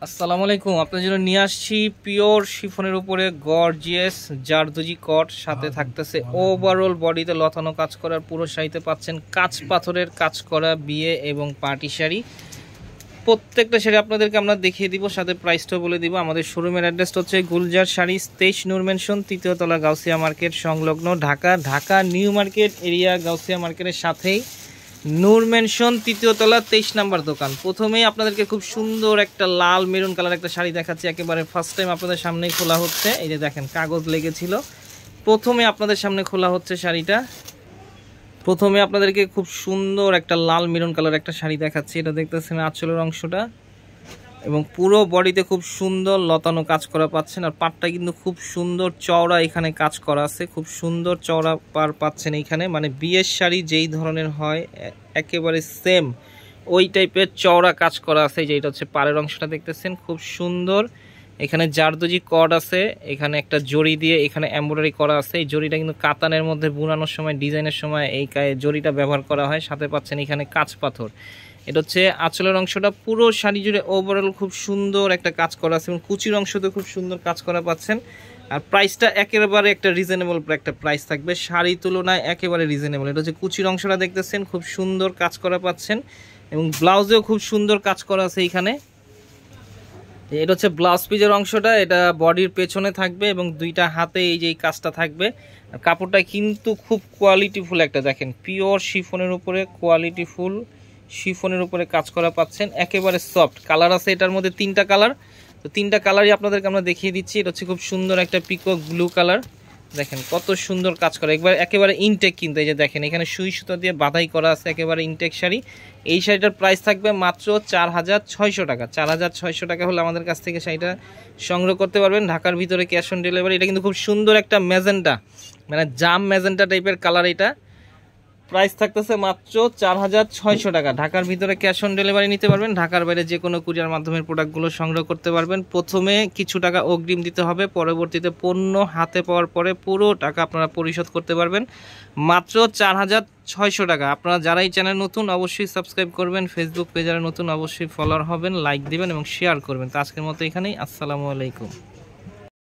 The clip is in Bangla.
আসসালামু আলাইকুম। আপনাদের জন্য নিয়ে আসছি পিওর শিফনের উপরে গর্জিয়াস জারদোজি কট, সাথে থাকতেছে ওভারঅল বডিতে লতানো কাজ করার পুরো শাড়িতে পাচ্ছেন কাঁচ পাথরের কাজ করা বিয়ে এবং পার্টি শাড়ি। প্রত্যেকটা শাড়ি আপনাদেরকে আমরা দেখিয়ে দিব, সাথে প্রাইসটাও বলে দিব। আমাদের শোরুমের অ্যাড্রেসটা হচ্ছে গুলজার শাড়ি, 23 নূর মেনশন, 3য় তলা, গাউসিয়া মার্কেট সংলগ্ন, Dhaka new market area. Gausia মার্কেটের সাথেই নূর মেনশন, 3য় তলা, 23 নাম্বার দোকান। প্রথমেই আপনাদেরকে খুব সুন্দর একটা লাল মেরুন কালার একটা শাড়ি দেখাচ্ছি, একেবারে ফার্স্ট টাইম আপনাদের সামনেই খোলা হচ্ছে। এই যে দেখেন, কাগজ লেগেছিল। প্রথমে আপনাদের সামনে খোলা হচ্ছে শাড়িটা। প্রথমে আপনাদেরকে খুব সুন্দর একটা লাল মেরুন কালার একটা শাড়ি দেখাচ্ছি। এটা দেখতেছেন আঁচলের অংশটা, এবং পুরো বডিতে খুব সুন্দর লতানো কাজ করা পাচ্ছেন। আর পাটটা কিন্তু খুব সুন্দর চওড়া এখানে কাজ করা আছে, খুব সুন্দর চওড়া পার পাচ্ছেন এইখানে। মানে বিয়ের শাড়ি যেই ধরনের হয় একেবারে সেম ওই টাইপের চওড়া কাজ করা আছে। যেটা হচ্ছে পাড়ের অংশটা দেখতেছেন, খুব সুন্দর। এখানে জারদোজি কর্ড আছে, এখানে একটা জড়ি দিয়ে এখানে এমব্রয়ডারি করা আছে। এই জড়িটা কিন্তু কাতানের মধ্যে বুনানোর সময়, ডিজাইনের সময় এই জড়িটা ব্যবহার করা হয়। সাথে পাচ্ছেন এখানে কাঁচ পাথর। এটা হচ্ছে আঁচলের অংশটা। পুরো শাড়ি জুড়ে ওভারঅল খুব সুন্দর একটা কাজ করা আছে, এবং কুচির অংশতে খুব সুন্দর কাজ করা পাচ্ছেন। আর প্রাইসটা একেবারে একটা রিজনেবল একটা প্রাইস থাকবে, শাড়ির তুলনায় একেবারে রিজনেবল। এটা হচ্ছে কুচির অংশটা দেখতেছেন, খুব সুন্দর কাজ করা পাচ্ছেন, এবং ব্লাউজেও খুব সুন্দর কাজ করা আছে এইখানে। এটা হচ্ছে ব্লাউজ পিসের অংশটা, এটা বডির পেছনে থাকবে এবং দুইটা হাতে এই যে কাজটা থাকবে। আর কাপড়টা কিন্তু খুব কোয়ালিটিফুল একটা, দেখেন পিওর শিফনের উপরে কোয়ালিটিফুল শিফনের উপরে কাজ করা পাচ্ছেন, একেবারে সফট। কালার আছে এটার মধ্যে 3টা কালার, তো 3টা কালারই আপনাদেরকে আমরা দেখিয়ে দিচ্ছি। এটা হচ্ছে খুব সুন্দর একটা পিকক ব্লু কালার, দেখেন কত সুন্দর কাজ করা, একেবারে ইনটেক। কিন্তু এই যে দেখেন এখানে সুই সুতা দিয়ে বাঁধাই করা আছে, একেবারে ইনটেক শাড়ি। এই শাড়িটার প্রাইস থাকবে মাত্র 4600 টাকা। 4600 টাকা হলে আমাদের কাছ থেকে শাড়িটা সংগ্রহ করতে পারবেন। ঢাকার ভিতরে ক্যাশ অন ডেলিভারি। এটা কিন্তু খুব সুন্দর একটা ম্যাজেন্টা, মানে জাম ম্যাজেন্টা টাইপের কালার। এটা প্রাইস থাকতেছে মাত্র 4600 টাকা। ঢাকার ভিতরে ক্যাশ অন ডেলিভারি নিতে পারবেন। ঢাকার বাইরে যে কোনো কুরিয়ার মাধ্যমে প্রোডাক্টগুলো সংগ্রহ করতে পারবেন। প্রথমে কিছু টাকা অগ্রিম দিতে হবে, পরবর্তীতে পণ্য হাতে পাওয়ার পরে পুরো টাকা আপনারা পরিশোধ করতে পারবেন। মাত্র 4600 টাকা। আপনারা যারা এই চ্যানেল নতুন অবশ্যই সাবস্ক্রাইব করবেন, ফেসবুক পেজে যারা নতুন অবশ্যই ফলোয়ার হবেন, লাইক দিবেন এবং শেয়ার করবেন। তো আজকের মতো এখানেই, আসসালামু আলাইকুম।